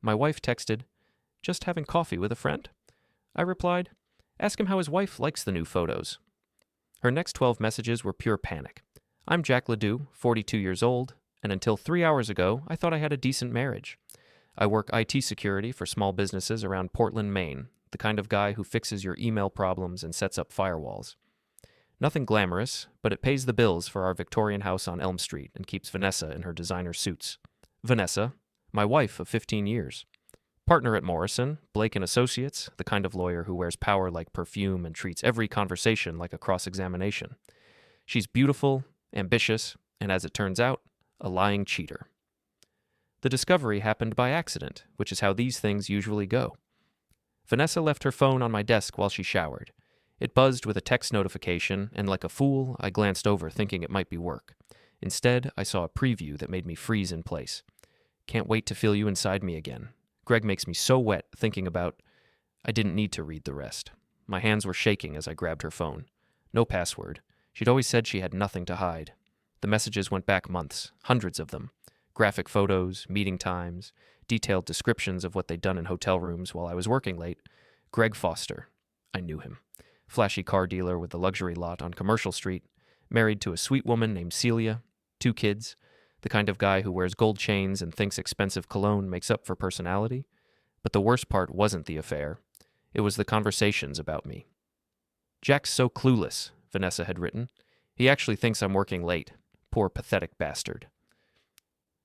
My wife texted, "Just having coffee with a friend?" I replied, "Ask him how his wife likes the new photos." Her next 12 messages were pure panic. I'm Jack Ledoux, 42 years old, and until 3 hours ago, I thought I had a decent marriage. I work IT security for small businesses around Portland, Maine, the kind of guy who fixes your email problems and sets up firewalls. Nothing glamorous, but it pays the bills for our Victorian house on Elm Street and keeps Vanessa in her designer suits. Vanessa, my wife of 15 years. Partner at Morrison, Blake & Associates, the kind of lawyer who wears power like perfume and treats every conversation like a cross-examination. She's beautiful, ambitious, and as it turns out, a lying cheater. The discovery happened by accident, which is how these things usually go. Vanessa left her phone on my desk while she showered. It buzzed with a text notification, and like a fool, I glanced over thinking it might be work. Instead, I saw a preview that made me freeze in place. Can't wait to feel you inside me again. Greg makes me so wet thinking about... I didn't need to read the rest. My hands were shaking as I grabbed her phone. No password. She'd always said she had nothing to hide. The messages went back months, hundreds of them. Graphic photos, meeting times, detailed descriptions of what they'd done in hotel rooms while I was working late. Greg Foster. I knew him. Flashy car dealer with the luxury lot on Commercial Street, married to a sweet woman named Celia, 2 kids, the kind of guy who wears gold chains and thinks expensive cologne makes up for personality. But the worst part wasn't the affair. It was the conversations about me. "Jack's so clueless," Vanessa had written. "He actually thinks I'm working late. Poor pathetic bastard."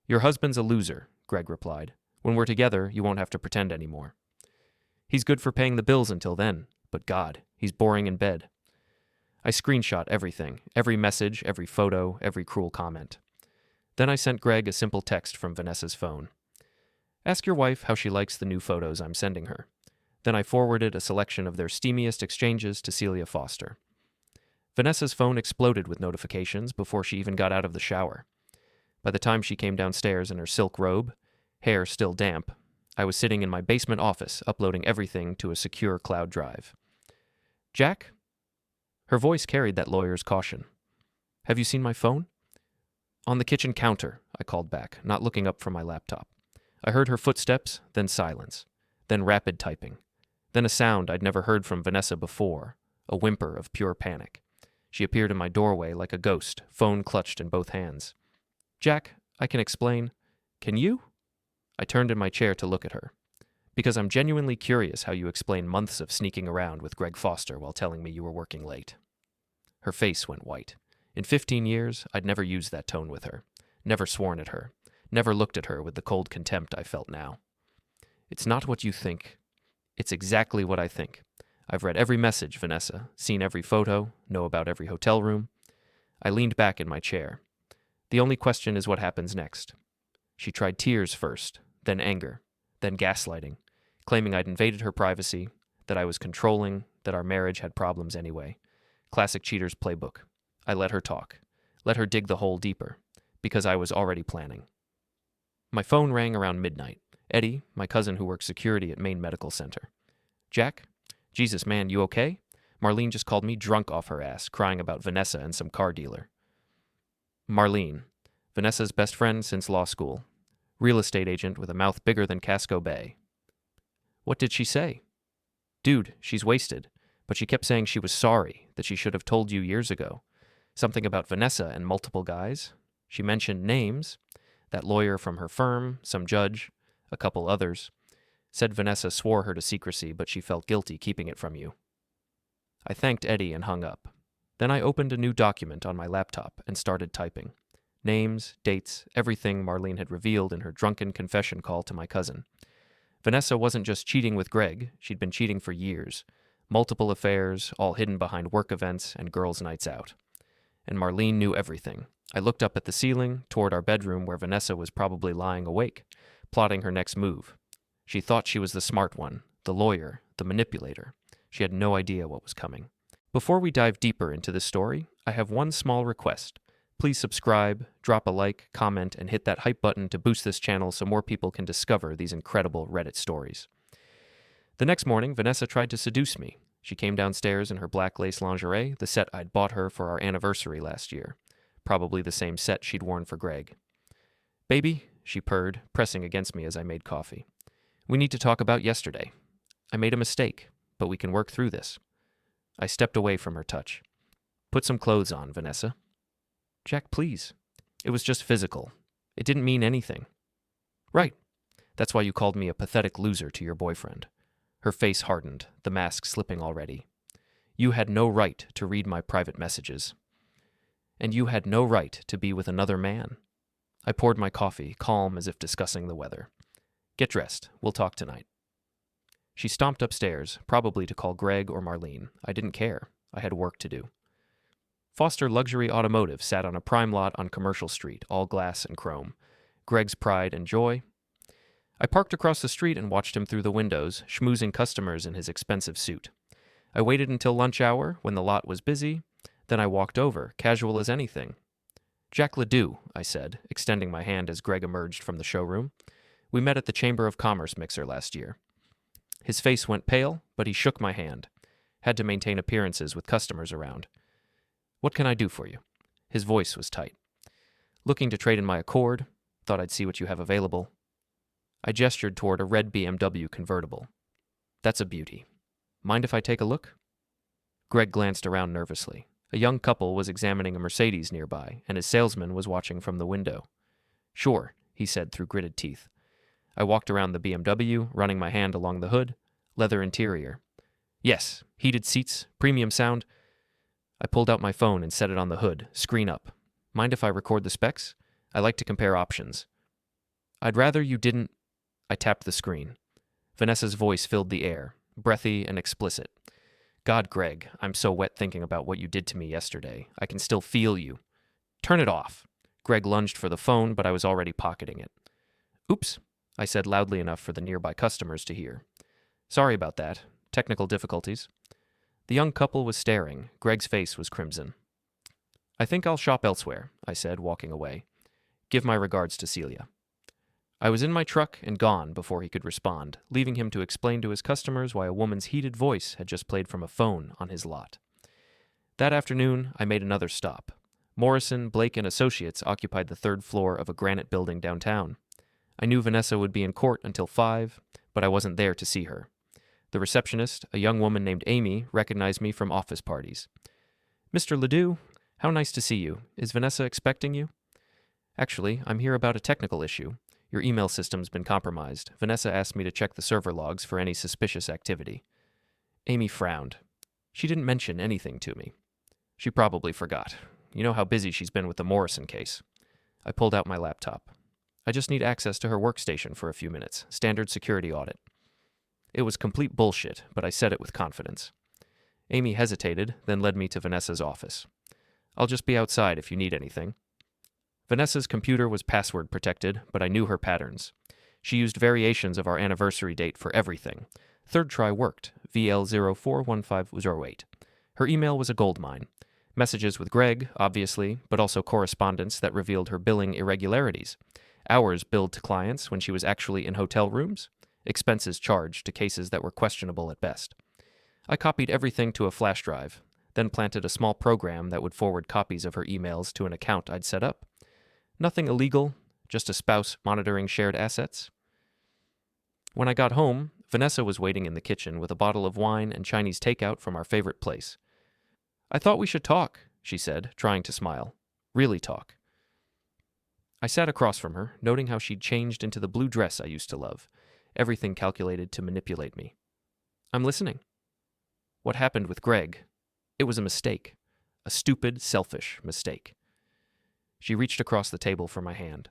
"Your husband's a loser," Greg replied. "When we're together, you won't have to pretend anymore." "He's good for paying the bills until then, but God, he's boring in bed." I screenshot everything, every message, every photo, every cruel comment. Then I sent Greg a simple text from Vanessa's phone. "Ask your wife how she likes the new photos I'm sending her." Then I forwarded a selection of their steamiest exchanges to Celia Foster. Vanessa's phone exploded with notifications before she even got out of the shower. By the time she came downstairs in her silk robe, hair still damp, I was sitting in my basement office uploading everything to a secure cloud drive. "Jack?" Her voice carried that lawyer's caution. "Have you seen my phone?" "On the kitchen counter," I called back, not looking up from my laptop. I heard her footsteps, then silence, then rapid typing, then a sound I'd never heard from Vanessa before, a whimper of pure panic. She appeared in my doorway like a ghost, phone clutched in both hands. "Jack, I can explain. Can you?" I turned in my chair to look at her. "Because I'm genuinely curious how you explain months of sneaking around with Greg Foster while telling me you were working late." Her face went white. In 15 years, I'd never used that tone with her, never sworn at her, never looked at her with the cold contempt I felt now. "It's not what you think. It's exactly what I think. I've read every message, Vanessa, seen every photo, know about every hotel room." I leaned back in my chair. "The only question is what happens next." She tried tears first, then anger, then gaslighting, claiming I'd invaded her privacy, that I was controlling, that our marriage had problems anyway. Classic cheater's playbook. I let her talk, let her dig the hole deeper, because I was already planning. My phone rang around midnight. Eddie, my cousin who works security at Maine Medical Center. "Jack? Jesus, man, you okay? Marlene just called me drunk off her ass, crying about Vanessa and some car dealer." Marlene, Vanessa's best friend since law school. Real estate agent with a mouth bigger than Casco Bay. "What did she say?" "Dude, she's wasted, but she kept saying she was sorry, that she should have told you years ago. Something about Vanessa and multiple guys. She mentioned names. That lawyer from her firm, some judge, a couple others. Said Vanessa swore her to secrecy, but she felt guilty keeping it from you." I thanked Eddie and hung up. Then I opened a new document on my laptop and started typing. Names, dates, everything Marlene had revealed in her drunken confession call to my cousin. Vanessa wasn't just cheating with Greg, she'd been cheating for years. Multiple affairs, all hidden behind work events and girls' nights out. And Marlene knew everything. I looked up at the ceiling, toward our bedroom where Vanessa was probably lying awake, plotting her next move. She thought she was the smart one, the lawyer, the manipulator. She had no idea what was coming. Before we dive deeper into this story, I have one small request. Please subscribe, drop a like, comment, and hit that hype button to boost this channel so more people can discover these incredible Reddit stories. The next morning, Vanessa tried to seduce me. She came downstairs in her black lace lingerie, the set I'd bought her for our anniversary last year. Probably the same set she'd worn for Greg. "Baby," she purred, pressing against me as I made coffee. We need to talk about yesterday. I made a mistake, but we can work through this. I stepped away from her touch. Put some clothes on, Vanessa. Jack, please. It was just physical. It didn't mean anything. Right. That's why you called me a pathetic loser to your boyfriend. Her face hardened, the mask slipping already. You had no right to read my private messages. And you had no right to be with another man. I poured my coffee, calm as if discussing the weather. Get dressed. We'll talk tonight. She stomped upstairs, probably to call Greg or Marlene. I didn't care. I had work to do. Foster Luxury Automotive sat on a prime lot on Commercial Street, all glass and chrome. Greg's pride and joy. I parked across the street and watched him through the windows, schmoozing customers in his expensive suit. I waited until lunch hour, when the lot was busy. Then I walked over, casual as anything. Jack Ledoux, I said, extending my hand as Greg emerged from the showroom. We met at the Chamber of Commerce mixer last year. His face went pale, but he shook my hand. Had to maintain appearances with customers around. What can I do for you? His voice was tight. Looking to trade in my Accord. Thought I'd see what you have available. I gestured toward a red BMW convertible. That's a beauty. Mind if I take a look? Greg glanced around nervously. A young couple was examining a Mercedes nearby, and his salesman was watching from the window. Sure, he said through gritted teeth. I walked around the BMW, running my hand along the hood. Leather interior. Yes, heated seats, premium sound. I pulled out my phone and set it on the hood, screen up. Mind if I record the specs? I like to compare options. I'd rather you didn't. I tapped the screen. Vanessa's voice filled the air, breathy and explicit. God, Greg, I'm so wet thinking about what you did to me yesterday. I can still feel you. Turn it off. Greg lunged for the phone, but I was already pocketing it. Oops, I said loudly enough for the nearby customers to hear. Sorry about that. Technical difficulties. The young couple was staring. Greg's face was crimson. I think I'll shop elsewhere, I said, walking away. Give my regards to Celia. I was in my truck and gone before he could respond, leaving him to explain to his customers why a woman's heated voice had just played from a phone on his lot. That afternoon, I made another stop. Morrison, Blake, and Associates occupied the third floor of a granite building downtown. I knew Vanessa would be in court until 5, but I wasn't there to see her. The receptionist, a young woman named Amy, recognized me from office parties. Mr. Ledoux, how nice to see you. Is Vanessa expecting you? Actually, I'm here about a technical issue. Your email system's been compromised. Vanessa asked me to check the server logs for any suspicious activity. Amy frowned. She didn't mention anything to me. She probably forgot. You know how busy she's been with the Morrison case. I pulled out my laptop. I just need access to her workstation for a few minutes. Standard security audit. It was complete bullshit, but I said it with confidence. Amy hesitated, then led me to Vanessa's office. I'll just be outside if you need anything. Vanessa's computer was password protected, but I knew her patterns. She used variations of our anniversary date for everything. Third try worked, VL041508. Her email was a goldmine. Messages with Greg, obviously, but also correspondence that revealed her billing irregularities. Hours billed to clients when she was actually in hotel rooms. Expenses charged to cases that were questionable at best. I copied everything to a flash drive, then planted a small program that would forward copies of her emails to an account I'd set up. Nothing illegal, just a spouse monitoring shared assets. When I got home, Vanessa was waiting in the kitchen with a bottle of wine and Chinese takeout from our favorite place. I thought we should talk, she said, trying to smile. Really talk. I sat across from her, noting how she'd changed into the blue dress I used to love, everything calculated to manipulate me. I'm listening. What happened with Greg? It was a mistake. A stupid, selfish mistake. She reached across the table for my hand.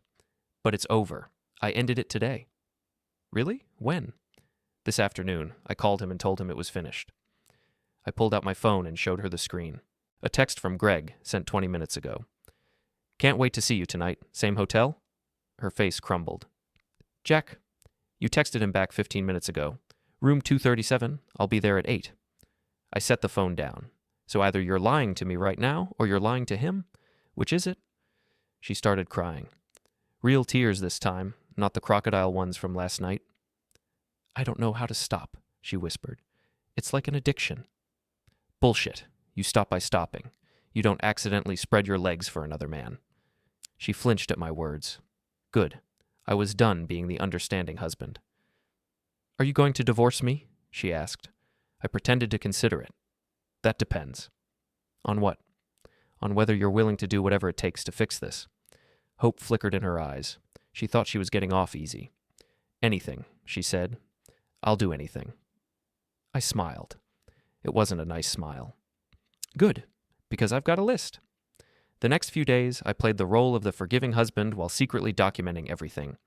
But it's over. I ended it today. Really? When? This afternoon. I called him and told him it was finished. I pulled out my phone and showed her the screen. A text from Greg, sent 20 minutes ago. Can't wait to see you tonight. Same hotel? Her face crumbled. Jack, you texted him back 15 minutes ago. Room 237. I'll be there at 8. I set the phone down. So either you're lying to me right now, or you're lying to him? Which is it? She started crying. Real tears this time, not the crocodile ones from last night. I don't know how to stop, she whispered. It's like an addiction. Bullshit. You stop by stopping. You don't accidentally spread your legs for another man. She flinched at my words. Good. I was done being the understanding husband. "Are you going to divorce me?" she asked. I pretended to consider it. "That depends." "On what?" "On whether you're willing to do whatever it takes to fix this." Hope flickered in her eyes. She thought she was getting off easy. "Anything," she said. "I'll do anything." I smiled. It wasn't a nice smile. "Good, because I've got a list." The next few days, I played the role of the forgiving husband while secretly documenting everything.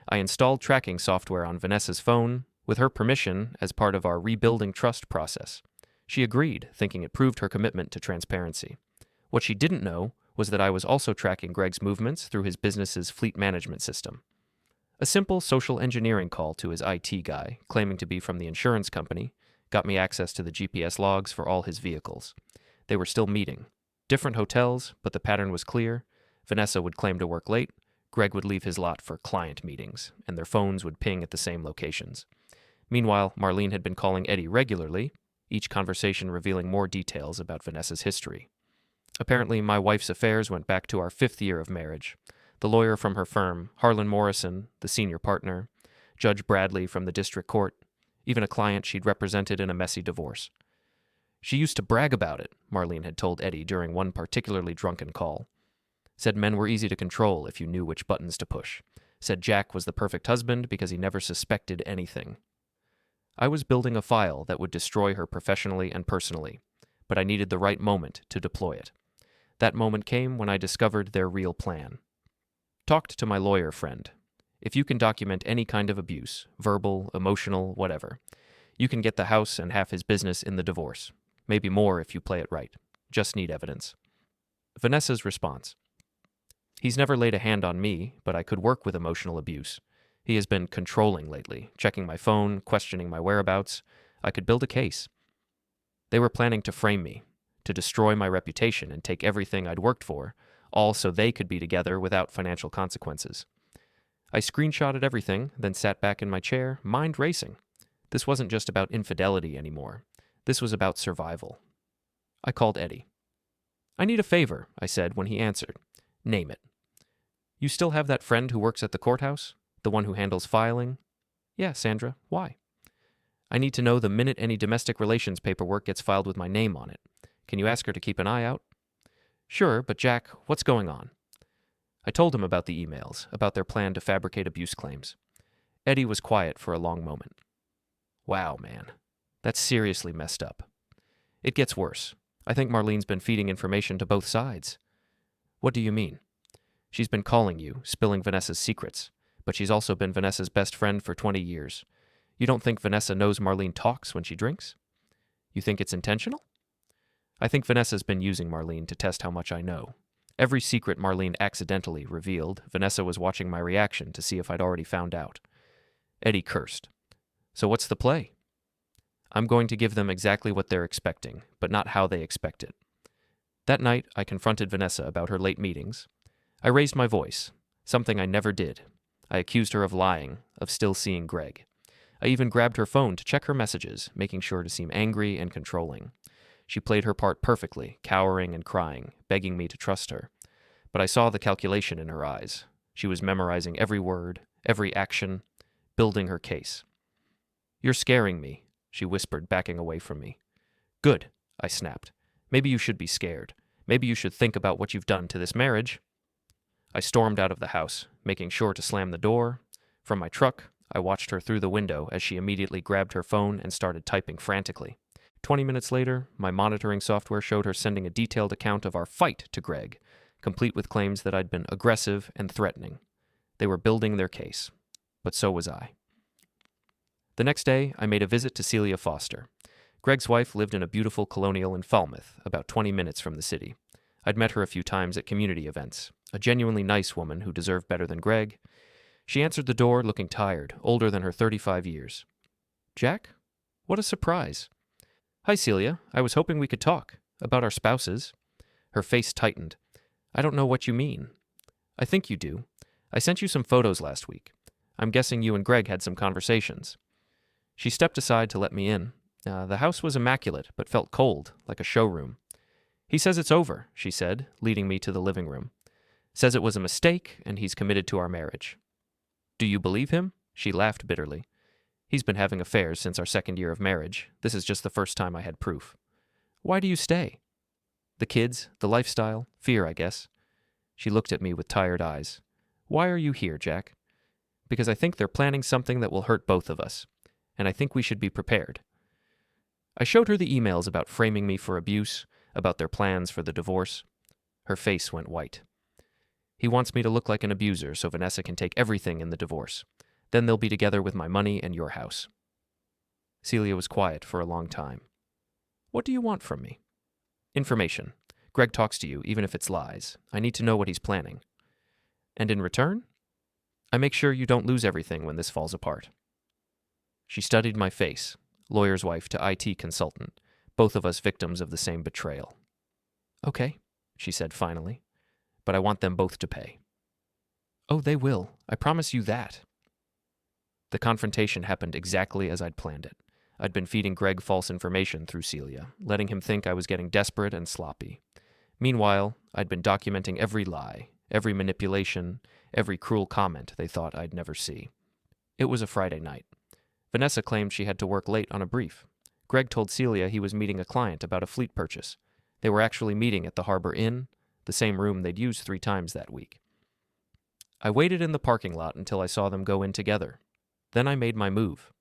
I installed tracking software on Vanessa's phone, with her permission, as part of our rebuilding trust process. She agreed, thinking it proved her commitment to transparency. What she didn't know was that I was also tracking Greg's movements through his business's fleet management system. A simple social engineering call to his IT guy, claiming to be from the insurance company, got me access to the GPS logs for all his vehicles. They were still meeting. Different hotels, but the pattern was clear. Vanessa would claim to work late, Greg would leave his lot for client meetings, and their phones would ping at the same locations. Meanwhile, Marlene had been calling Eddie regularly, each conversation revealing more details about Vanessa's history. Apparently, my wife's affairs went back to our 5th year of marriage. The lawyer from her firm, Harlan Morrison, the senior partner, Judge Bradley from the district court, even a client she'd represented in a messy divorce. She used to brag about it, Marlene had told Eddie during one particularly drunken call. Said men were easy to control if you knew which buttons to push. Said Jack was the perfect husband because he never suspected anything. I was building a file that would destroy her professionally and personally, but I needed the right moment to deploy it. That moment came when I discovered their real plan. Talked to my lawyer friend. If you can document any kind of abuse, verbal, emotional, whatever, you can get the house and half his business in the divorce. Maybe more if you play it right. Just need evidence. Vanessa's response. He's never laid a hand on me, but I could work with emotional abuse. He has been controlling lately, checking my phone, questioning my whereabouts. I could build a case. They were planning to frame me, to destroy my reputation and take everything I'd worked for, all so they could be together without financial consequences. I screenshotted everything, then sat back in my chair, mind racing. This wasn't just about infidelity anymore. This was about survival. I called Eddie. "I need a favor," I said when he answered. "Name it." "You still have that friend who works at the courthouse? The one who handles filing?" "Yeah, Sandra. Why?" "I need to know the minute any domestic relations paperwork gets filed with my name on it. Can you ask her to keep an eye out?" "Sure, but Jack, what's going on?" I told him about the emails, about their plan to fabricate abuse claims. Eddie was quiet for a long moment. "Wow, man. That's seriously messed up. It gets worse. I think Marlene's been feeding information to both sides." "What do you mean?" "She's been calling you, spilling Vanessa's secrets, but she's also been Vanessa's best friend for 20 years. You don't think Vanessa knows Marlene talks when she drinks? You think it's intentional?" "I think Vanessa's been using Marlene to test how much I know. Every secret Marlene accidentally revealed, Vanessa was watching my reaction to see if I'd already found out." Eddie cursed. "So what's the play?" "I'm going to give them exactly what they're expecting, but not how they expect it." That night, I confronted Vanessa about her late meetings. I raised my voice, something I never did. I accused her of lying, of still seeing Greg. I even grabbed her phone to check her messages, making sure to seem angry and controlling. She played her part perfectly, cowering and crying, begging me to trust her. But I saw the calculation in her eyes. She was memorizing every word, every action, building her case. "You're scaring me," she whispered, backing away from me. "Good," I snapped. "Maybe you should be scared. Maybe you should think about what you've done to this marriage." I stormed out of the house, making sure to slam the door. From my truck, I watched her through the window as she immediately grabbed her phone and started typing frantically. 20 minutes later, my monitoring software showed her sending a detailed account of our fight to Greg, complete with claims that I'd been aggressive and threatening. They were building their case, but so was I. The next day, I made a visit to Celia Foster. Greg's wife lived in a beautiful colonial in Falmouth, about 20 minutes from the city. I'd met her a few times at community events, a genuinely nice woman who deserved better than Greg. She answered the door looking tired, older than her 35 years. "Jack? What a surprise." "Hi, Celia. I was hoping we could talk. About our spouses." Her face tightened. "I don't know what you mean." "I think you do. I sent you some photos last week. I'm guessing you and Greg had some conversations." She stepped aside to let me in. The house was immaculate, but felt cold, like a showroom. "He says it's over," she said, leading me to the living room. "Says it was a mistake, and he's committed to our marriage." "Do you believe him?" She laughed bitterly. He's been having affairs since our second year of marriage. This is just the first time I had proof. Why do you stay? The kids, the lifestyle, fear, I guess. She looked at me with tired eyes. Why are you here, Jack? Because I think they're planning something that will hurt both of us, and I think we should be prepared. I showed her the emails about framing me for abuse, about their plans for the divorce. Her face went white. He wants me to look like an abuser so Vanessa can take everything in the divorce. Then they'll be together with my money and your house. Celia was quiet for a long time. What do you want from me? Information. Greg talks to you, even if it's lies. I need to know what he's planning. And in return, I make sure you don't lose everything when this falls apart. She studied my face, lawyer's wife to IT consultant, both of us victims of the same betrayal. Okay, she said finally, but I want them both to pay. Oh, they will. I promise you that. The confrontation happened exactly as I'd planned it. I'd been feeding Greg false information through Celia, letting him think I was getting desperate and sloppy. Meanwhile, I'd been documenting every lie, every manipulation, every cruel comment they thought I'd never see. It was a Friday night. Vanessa claimed she had to work late on a brief. Greg told Celia he was meeting a client about a fleet purchase. They were actually meeting at the Harbor Inn, the same room they'd used 3 times that week. I waited in the parking lot until I saw them go in together. Then I made my move.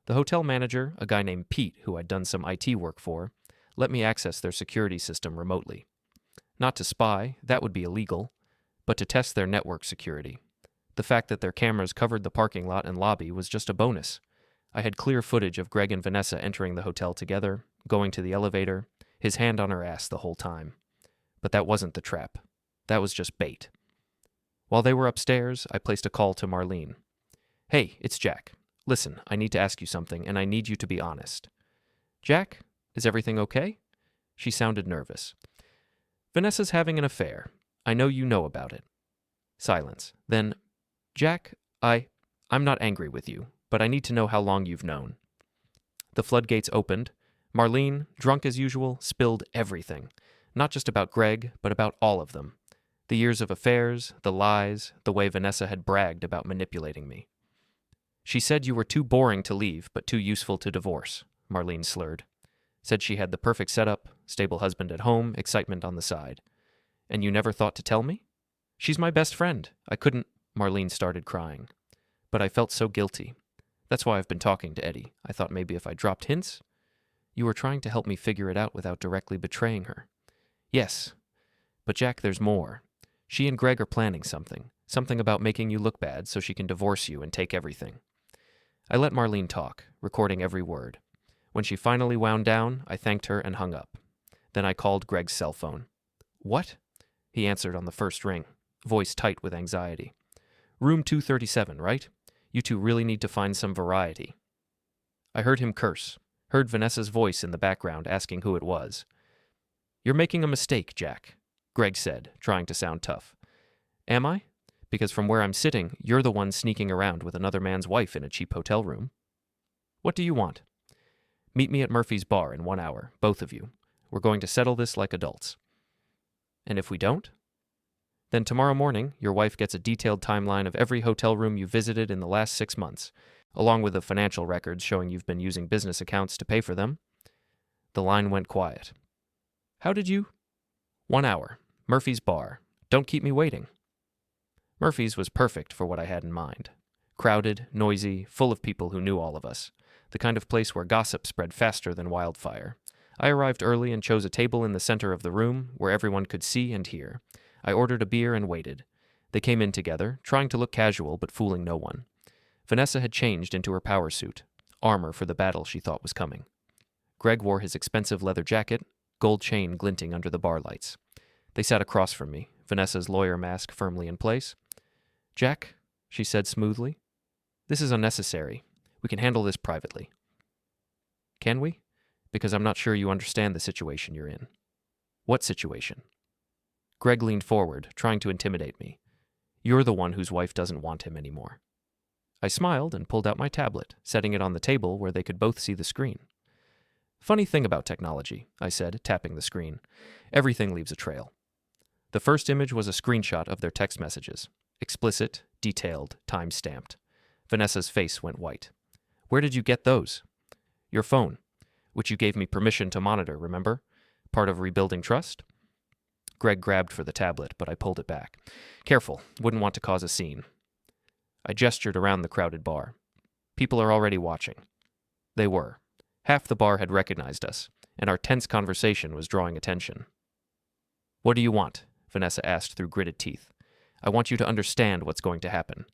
The hotel manager, a guy named Pete who I'd done some IT work for, let me access their security system remotely. Not to spy, that would be illegal, but to test their network security. The fact that their cameras covered the parking lot and lobby was just a bonus. I had clear footage of Greg and Vanessa entering the hotel together, going to the elevator, his hand on her ass the whole time. But that wasn't the trap. That was just bait. While they were upstairs, I placed a call to Marlene. Hey, it's Jack. Listen, I need to ask you something, and I need you to be honest. Jack, is everything okay? She sounded nervous. Vanessa's having an affair. I know you know about it. Silence. Then, Jack, I'm not angry with you, but I need to know how long you've known. The floodgates opened. Marlene, drunk as usual, spilled everything. Not just about Greg, but about all of them. The years of affairs, the lies, the way Vanessa had bragged about manipulating me. She said you were too boring to leave, but too useful to divorce, Marlene slurred. Said she had the perfect setup, stable husband at home, excitement on the side. And you never thought to tell me? She's my best friend. I couldn't. Marlene started crying. But I felt so guilty. That's why I've been talking to Eddie. I thought maybe if I dropped hints. You were trying to help me figure it out without directly betraying her. Yes. But Jack, there's more. She and Greg are planning something. Something about making you look bad so she can divorce you and take everything. I let Marlene talk, recording every word. When she finally wound down, I thanked her and hung up. Then I called Greg's cell phone. What? He answered on the first ring, voice tight with anxiety. Room 237, right? You two really need to find some variety. I heard him curse, heard Vanessa's voice in the background asking who it was. You're making a mistake, Jack, Greg said, trying to sound tough. Am I? Because from where I'm sitting, you're the one sneaking around with another man's wife in a cheap hotel room. What do you want? Meet me at Murphy's bar in 1 hour, both of you. We're going to settle this like adults. And if we don't? Then tomorrow morning, your wife gets a detailed timeline of every hotel room you visited in the last 6 months, along with the financial records showing you've been using business accounts to pay for them. The line went quiet. How did you? 1 hour. Murphy's bar. Don't keep me waiting. Murphy's was perfect for what I had in mind. Crowded, noisy, full of people who knew all of us. The kind of place where gossip spread faster than wildfire. I arrived early and chose a table in the center of the room where everyone could see and hear. I ordered a beer and waited. They came in together, trying to look casual but fooling no one. Vanessa had changed into her power suit, armor for the battle she thought was coming. Greg wore his expensive leather jacket, gold chain glinting under the bar lights. They sat across from me, Vanessa's lawyer mask firmly in place. Jack, she said smoothly, this is unnecessary. We can handle this privately. Can we? Because I'm not sure you understand the situation you're in. What situation? Greg leaned forward, trying to intimidate me. You're the one whose wife doesn't want him anymore. I smiled and pulled out my tablet, setting it on the table where they could both see the screen. Funny thing about technology, I said, tapping the screen. Everything leaves a trail. The first image was a screenshot of their text messages. Explicit, detailed, time-stamped. Vanessa's face went white. Where did you get those? Your phone, which you gave me permission to monitor, remember? Part of rebuilding trust? Greg grabbed for the tablet, but I pulled it back. Careful, wouldn't want to cause a scene. I gestured around the crowded bar. People are already watching. They were. Half the bar had recognized us, and our tense conversation was drawing attention. What do you want? Vanessa asked through gritted teeth. I want you to understand what's going to happen.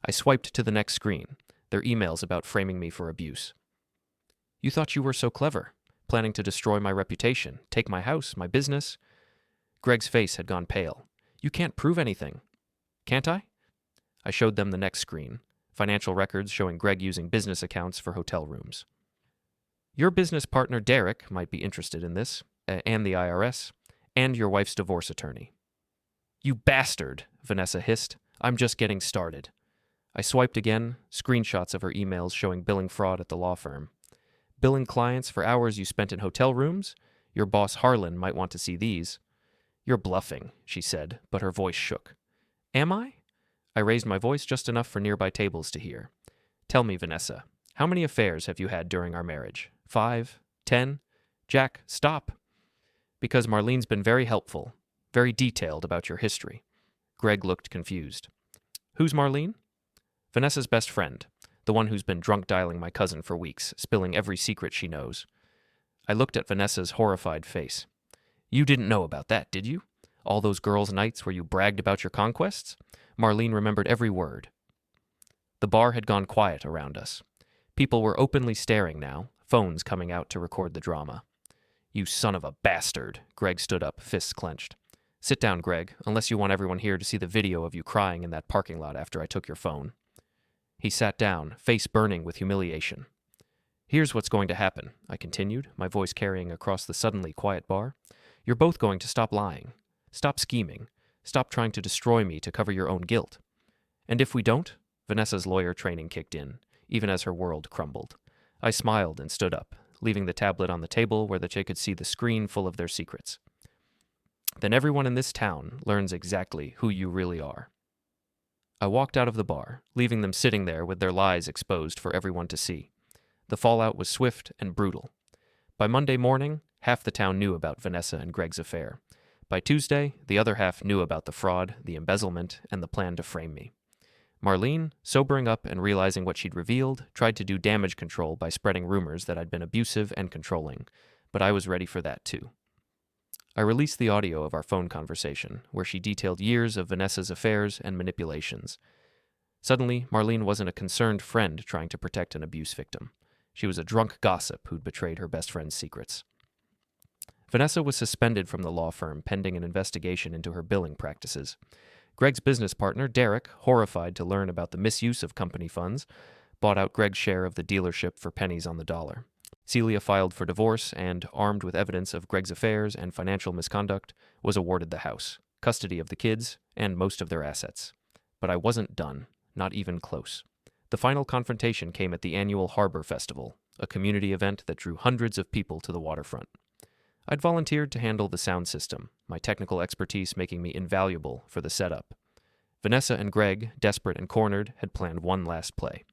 I swiped to the next screen, their emails about framing me for abuse. You thought you were so clever, planning to destroy my reputation, take my house, my business. Greg's face had gone pale. You can't prove anything. Can't I? I showed them the next screen, financial records showing Greg using business accounts for hotel rooms. Your business partner, Derek, might be interested in this, and the IRS, and your wife's divorce attorney. You bastard, Vanessa hissed. I'm just getting started. I swiped again, screenshots of her emails showing billing fraud at the law firm. Billing clients for hours you spent in hotel rooms? Your boss Harlan might want to see these. You're bluffing, she said, but her voice shook. Am I? I raised my voice just enough for nearby tables to hear. Tell me, Vanessa, how many affairs have you had during our marriage? 5? 10? Jack, stop. Because Marlene's been very helpful, very detailed about your history. Greg looked confused. Who's Marlene? Vanessa's best friend, the one who's been drunk dialing my cousin for weeks, spilling every secret she knows. I looked at Vanessa's horrified face. You didn't know about that, did you? All those girls' nights where you bragged about your conquests? Marlene remembered every word. The bar had gone quiet around us. People were openly staring now, phones coming out to record the drama. You son of a bastard, Greg stood up, fists clenched. Sit down, Greg, unless you want everyone here to see the video of you crying in that parking lot after I took your phone. He sat down, face burning with humiliation. Here's what's going to happen, I continued, my voice carrying across the suddenly quiet bar. You're both going to stop lying. Stop scheming. Stop trying to destroy me to cover your own guilt. And if we don't, Vanessa's lawyer training kicked in, even as her world crumbled. I smiled and stood up, leaving the tablet on the table where they could see the screen full of their secrets. Then everyone in this town learns exactly who you really are. I walked out of the bar, leaving them sitting there with their lies exposed for everyone to see. The fallout was swift and brutal. By Monday morning, half the town knew about Vanessa and Greg's affair. By Tuesday, the other half knew about the fraud, the embezzlement, and the plan to frame me. Marlene, sobering up and realizing what she'd revealed, tried to do damage control by spreading rumors that I'd been abusive and controlling, but I was ready for that too. I released the audio of our phone conversation, where she detailed years of Vanessa's affairs and manipulations. Suddenly, Marlene wasn't a concerned friend trying to protect an abuse victim. She was a drunk gossip who'd betrayed her best friend's secrets. Vanessa was suspended from the law firm pending an investigation into her billing practices. Greg's business partner, Derek, horrified to learn about the misuse of company funds, bought out Greg's share of the dealership for pennies on the dollar. Celia filed for divorce and, armed with evidence of Greg's affairs and financial misconduct, was awarded the house, custody of the kids, and most of their assets. But I wasn't done, not even close. The final confrontation came at the annual Harbor Festival, a community event that drew hundreds of people to the waterfront. I'd volunteered to handle the sound system, my technical expertise making me invaluable for the setup. Vanessa and Greg, desperate and cornered, had planned one last play.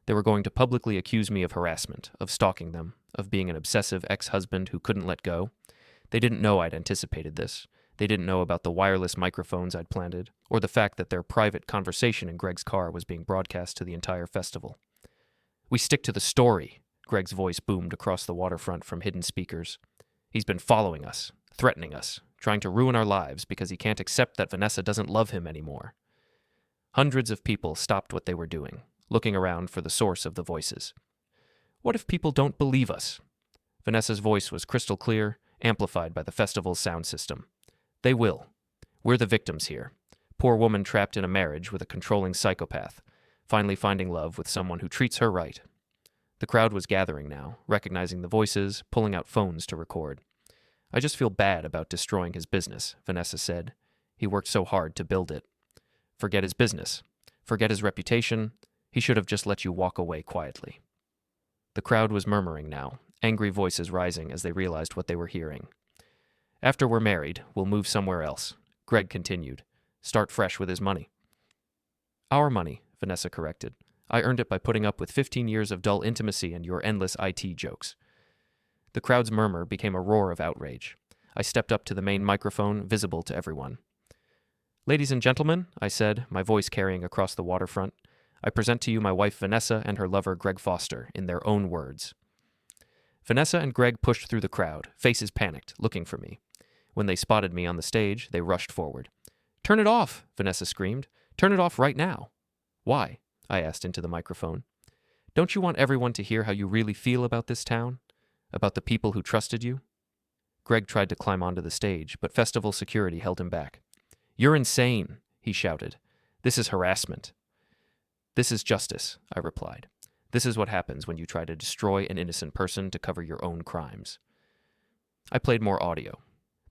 They were going to publicly accuse me of harassment, of stalking them, of being an obsessive ex-husband who couldn't let go. They didn't know I'd anticipated this. They didn't know about the wireless microphones I'd planted, or the fact that their private conversation in Greg's car was being broadcast to the entire festival. We stick to the story, Greg's voice boomed across the waterfront from hidden speakers. He's been following us, threatening us, trying to ruin our lives because he can't accept that Vanessa doesn't love him anymore. Hundreds of people stopped what they were doing, looking around for the source of the voices. What if people don't believe us? Vanessa's voice was crystal clear, amplified by the festival's sound system. They will. We're the victims here. Poor woman trapped in a marriage with a controlling psychopath, finally finding love with someone who treats her right. The crowd was gathering now, recognizing the voices, pulling out phones to record. I just feel bad about destroying his business, Vanessa said. He worked so hard to build it. Forget his business. Forget his reputation. He should have just let you walk away quietly. The crowd was murmuring now, angry voices rising as they realized what they were hearing. After we're married, we'll move somewhere else, Greg continued. Start fresh with his money. Our money, Vanessa corrected. I earned it by putting up with 15 years of dull intimacy and your endless IT jokes. The crowd's murmur became a roar of outrage. I stepped up to the main microphone, visible to everyone. Ladies and gentlemen, I said, my voice carrying across the waterfront, I present to you my wife Vanessa and her lover Greg Foster, in their own words. Vanessa and Greg pushed through the crowd, faces panicked, looking for me. When they spotted me on the stage, they rushed forward. "Turn it off," Vanessa screamed. "Turn it off right now." "Why?" I asked into the microphone. "Don't you want everyone to hear how you really feel about this town? About the people who trusted you?" Greg tried to climb onto the stage, but festival security held him back. "You're insane," he shouted. "This is harassment." "This is justice," I replied. "This is what happens when you try to destroy an innocent person to cover your own crimes." I played more audio.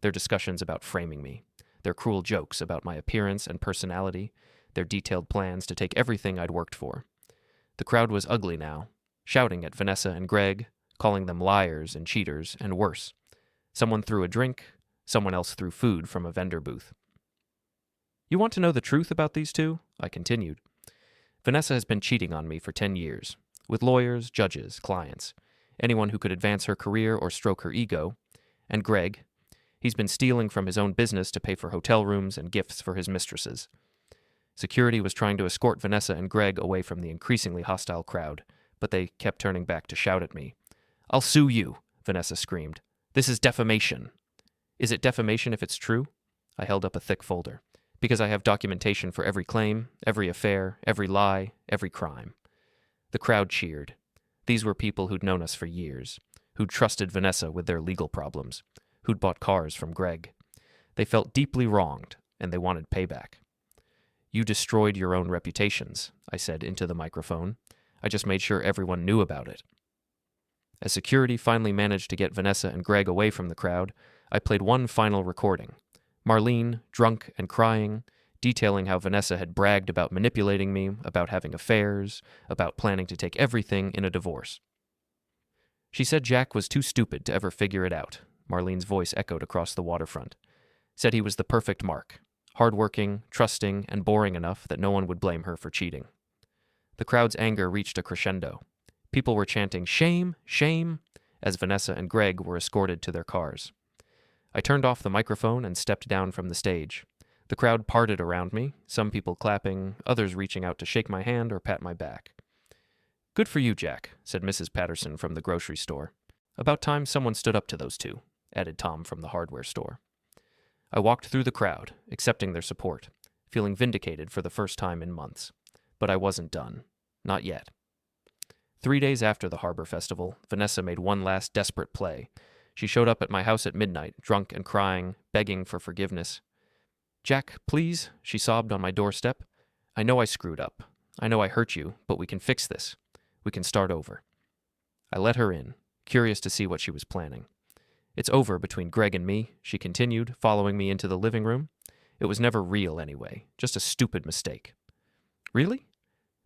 Their discussions about framing me, their cruel jokes about my appearance and personality, their detailed plans to take everything I'd worked for. The crowd was ugly now, shouting at Vanessa and Greg, calling them liars and cheaters, and worse. Someone threw a drink, someone else threw food from a vendor booth. "You want to know the truth about these two?" I continued. "Vanessa has been cheating on me for 10 years, with lawyers, judges, clients, anyone who could advance her career or stroke her ego. And Greg, he's been stealing from his own business to pay for hotel rooms and gifts for his mistresses." Security was trying to escort Vanessa and Greg away from the increasingly hostile crowd, but they kept turning back to shout at me. "I'll sue you," Vanessa screamed. "This is defamation." "Is it defamation if it's true?" I held up a thick folder. "Because I have documentation for every claim, every affair, every lie, every crime." The crowd cheered. These were people who'd known us for years, who'd trusted Vanessa with their legal problems, who'd bought cars from Greg. They felt deeply wronged, and they wanted payback. "You destroyed your own reputations," I said into the microphone. "I just made sure everyone knew about it." As security finally managed to get Vanessa and Greg away from the crowd, I played one final recording. Marlene, drunk and crying, detailing how Vanessa had bragged about manipulating me, about having affairs, about planning to take everything in a divorce. "She said Jack was too stupid to ever figure it out," Marlene's voice echoed across the waterfront. "Said he was the perfect mark. Hardworking, trusting, and boring enough that no one would blame her for cheating." The crowd's anger reached a crescendo. People were chanting, "Shame, shame," as Vanessa and Greg were escorted to their cars. I turned off the microphone and stepped down from the stage. The crowd parted around me, some people clapping, others reaching out to shake my hand or pat my back. "Good for you, Jack," said Mrs. Patterson from the grocery store. "About time someone stood up to those two," added Tom from the hardware store. I walked through the crowd, accepting their support, feeling vindicated for the first time in months. But I wasn't done. Not yet. 3 days after the Harbor Festival, Vanessa made one last desperate play. She showed up at my house at midnight, drunk and crying, begging for forgiveness. "Jack, please," she sobbed on my doorstep. "I know I screwed up. I know I hurt you, but we can fix this. We can start over." I let her in, curious to see what she was planning. "It's over between Greg and me," she continued, following me into the living room. "It was never real anyway, just a stupid mistake." "Really?"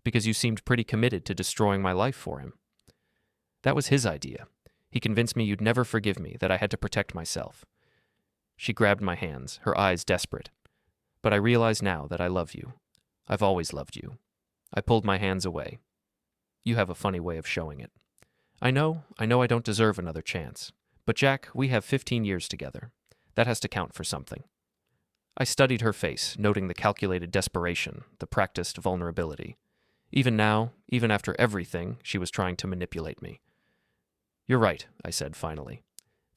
"Because you seemed pretty committed to destroying my life for him." "That was his idea. He convinced me you'd never forgive me, that I had to protect myself." She grabbed my hands, her eyes desperate. "But I realize now that I love you. I've always loved you." I pulled my hands away. "You have a funny way of showing it." I know I don't deserve another chance. But Jack, we have 15 years together. That has to count for something." I studied her face, noting the calculated desperation, the practiced vulnerability. Even now, even after everything, she was trying to manipulate me. "You're right," I said finally.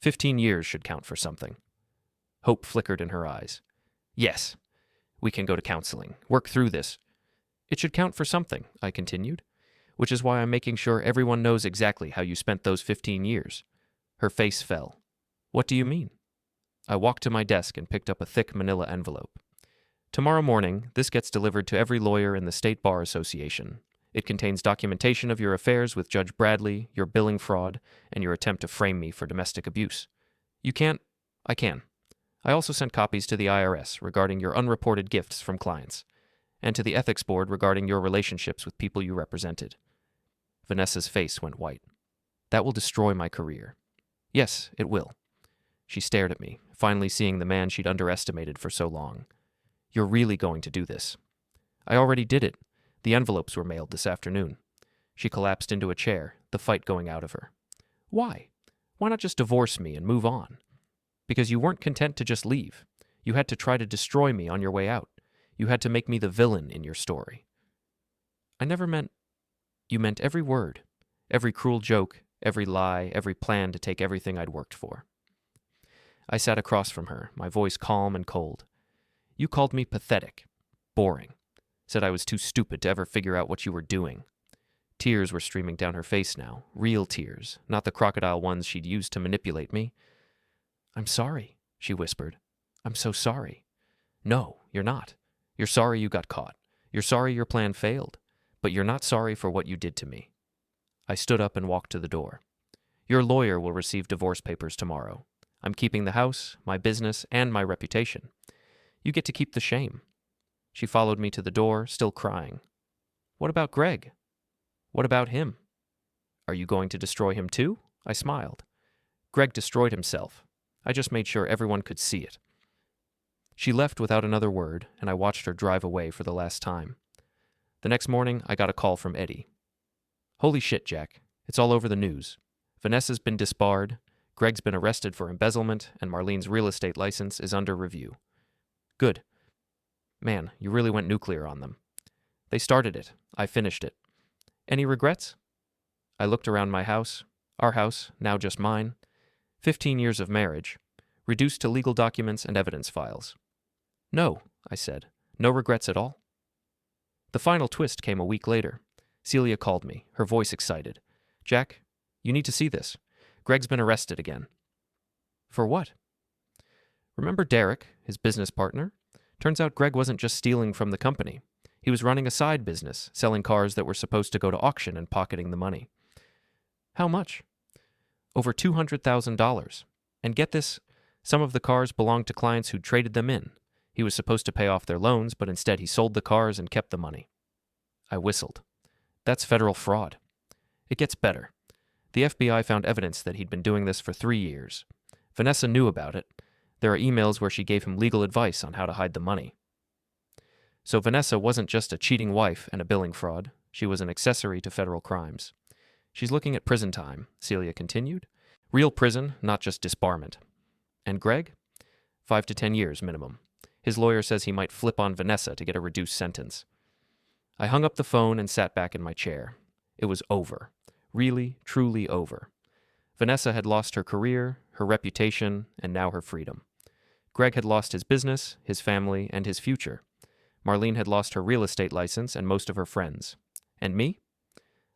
15 years should count for something." Hope flickered in her eyes. "Yes. We can go to counseling, work through this." "It should count for something," I continued, "which is why I'm making sure everyone knows exactly how you spent those 15 years. Her face fell. "What do you mean?" I walked to my desk and picked up a thick manila envelope. "Tomorrow morning, this gets delivered to every lawyer in the State Bar Association. It contains documentation of your affairs with Judge Bradley, your billing fraud, and your attempt to frame me for domestic abuse. You can't..." "I can. I also sent copies to the IRS regarding your unreported gifts from clients, and to the Ethics Board regarding your relationships with people you represented." Vanessa's face went white. "That will destroy my career." "Yes, it will." She stared at me, finally seeing the man she'd underestimated for so long. "You're really going to do this?" "I already did it. The envelopes were mailed this afternoon. She collapsed into a chair, the fight going out of her. Why? Why not just divorce me and move on? Because you weren't content to just leave. You had to try to destroy me on your way out. You had to make me the villain in your story. I never meant... You meant every word, every cruel joke, every lie, every plan to take everything I'd worked for. I sat across from her, my voice calm and cold. You called me pathetic, boring, said I was too stupid to ever figure out what you were doing. Tears were streaming down her face now, real tears, not the crocodile ones she'd used to manipulate me. I'm sorry, she whispered. I'm so sorry. No, you're not. You're sorry you got caught. You're sorry your plan failed. But you're not sorry for what you did to me. I stood up and walked to the door. Your lawyer will receive divorce papers tomorrow. I'm keeping the house, my business, and my reputation. You get to keep the shame. She followed me to the door, still crying. What about Greg? What about him? Are you going to destroy him too? I smiled. Greg destroyed himself. I just made sure everyone could see it. She left without another word, and I watched her drive away for the last time. The next morning, I got a call from Eddie. Holy shit, Jack. It's all over the news. Vanessa's been disbarred, Greg's been arrested for embezzlement, and Marlene's real estate license is under review. Good. Man, you really went nuclear on them. They started it. I finished it. Any regrets? I looked around my house, our house, now just mine. 15 years of marriage, reduced to legal documents and evidence files. No, I said. No regrets at all. The final twist came a week later. Celia called me, her voice excited. Jack, you need to see this. Greg's been arrested again. For what? Remember Derek, his business partner? Turns out Greg wasn't just stealing from the company. He was running a side business, selling cars that were supposed to go to auction and pocketing the money. How much? Over $200,000. And get this, some of the cars belonged to clients who'd traded them in. He was supposed to pay off their loans, but instead he sold the cars and kept the money. I whistled. That's federal fraud. It gets better. The FBI found evidence that he'd been doing this for 3 years. Vanessa knew about it. There are emails where she gave him legal advice on how to hide the money. So Vanessa wasn't just a cheating wife and a billing fraud. She was an accessory to federal crimes. She's looking at prison time, Celia continued. Real prison, not just disbarment. And Greg? 5 to 10 years minimum. His lawyer says he might flip on Vanessa to get a reduced sentence. I hung up the phone and sat back in my chair. It was over. Really, truly over. Vanessa had lost her career, her reputation, and now her freedom. Greg had lost his business, his family, and his future. Marlene had lost her real estate license and most of her friends. And me?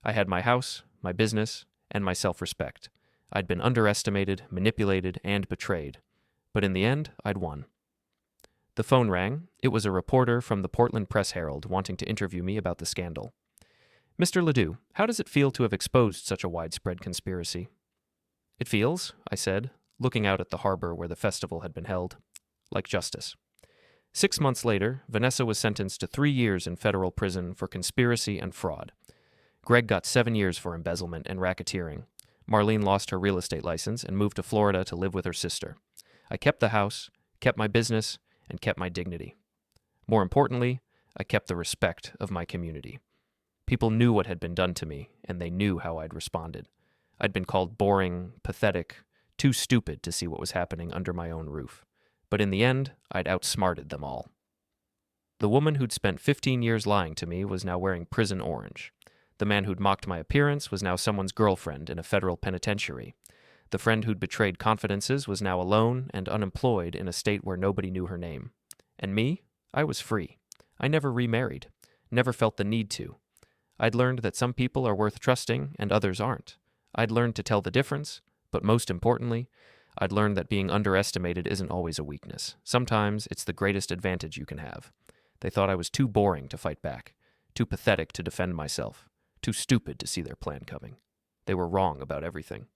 I had my house, my business, and my self-respect. I'd been underestimated, manipulated, and betrayed. But in the end, I'd won. The phone rang. It was a reporter from the Portland Press-Herald wanting to interview me about the scandal. Mr. Ledoux, how does it feel to have exposed such a widespread conspiracy? It feels, I said, looking out at the harbor where the festival had been held, like justice. 6 months later, Vanessa was sentenced to 3 years in federal prison for conspiracy and fraud. Greg got 7 years for embezzlement and racketeering. Marlene lost her real estate license and moved to Florida to live with her sister. I kept the house, kept my business, and kept my dignity. More importantly, I kept the respect of my community. People knew what had been done to me, and they knew how I'd responded. I'd been called boring, pathetic, too stupid to see what was happening under my own roof. But in the end, I'd outsmarted them all. The woman who'd spent 15 years lying to me was now wearing prison orange. The man who'd mocked my appearance was now someone's girlfriend in a federal penitentiary. The friend who'd betrayed confidences was now alone and unemployed in a state where nobody knew her name. And me? I was free. I never remarried. Never felt the need to. I'd learned that some people are worth trusting and others aren't. I'd learned to tell the difference, but most importantly, I'd learned that being underestimated isn't always a weakness. Sometimes it's the greatest advantage you can have. They thought I was too boring to fight back, too pathetic to defend myself, too stupid to see their plan coming. They were wrong about everything.